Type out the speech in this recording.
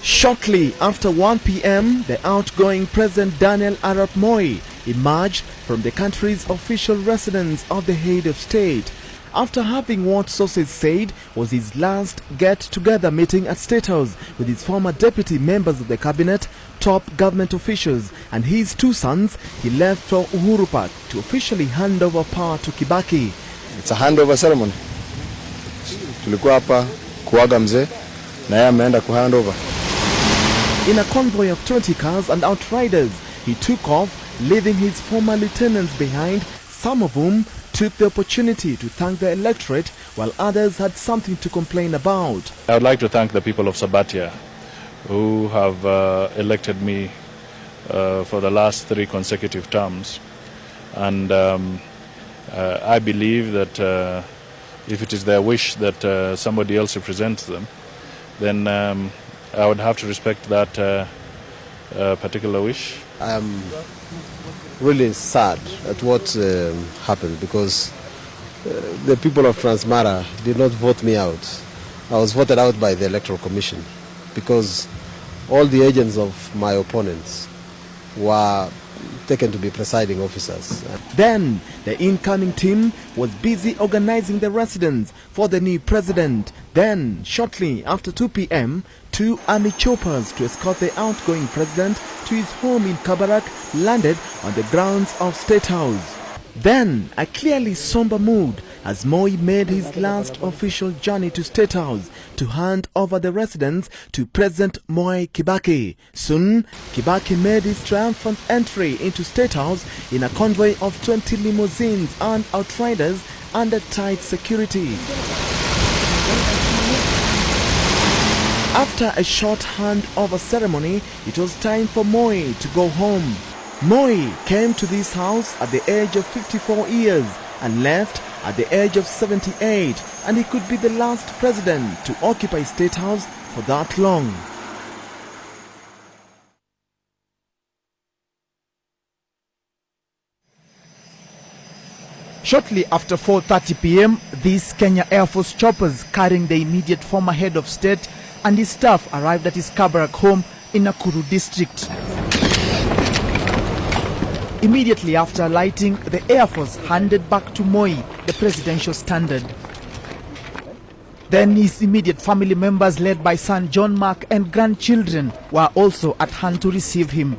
Shortly after 1 p.m., the outgoing President Daniel Arap Moi emerged from the country's official residence of the head of state after having what sources said was his last get-together meeting at State House with his former deputy members of the cabinet, top government officials and his two sons. He left for Uhuru Park to officially hand over power to Kibaki. It's a handover ceremony. Tulikuwa hapa kuaga mzee na yeye ameenda ku handover. In a convoy of 20 cars and outriders, he took off, leaving his former lieutenants behind, some of whom took the opportunity to thank the electorate, while others had something to complain about. I would like to thank the people of Sabatia who have elected me for the last 3 consecutive terms. And I believe that if it is their wish that somebody else represents them, then I would have to respect that particular wish. I am really sad at what happened because the people of Transmara did not vote me out. I was voted out by the Electoral Commission because all the agents of my opponents were taken to be presiding officers. Then the incoming team was busy organizing the residence for the new president. Then, shortly after 2 p.m., 2 army choppers to escort the outgoing president to his home in Kabarak landed on the grounds of State House. Then, a clearly somber mood as Moi made his last official journey to State House to hand over the residence to President Moi Kibaki. Soon, Kibaki made his triumphant entry into State House in a convoy of 20 limousines and outriders under tight security. After a short handover ceremony, it was time for Moi to go home. Moi came to this house at the age of 54 years and left at the age of 78, and he could be the last president to occupy State House for that long. Shortly after 4:30 p.m., these Kenya Air Force choppers carrying the immediate former head of state and his staff arrived at his Kabarak home in Nakuru district. Immediately after alighting, the Air Force handed back to Moi the presidential standard. Then his immediate family members led by son John Mark and grandchildren were also at hand to receive him.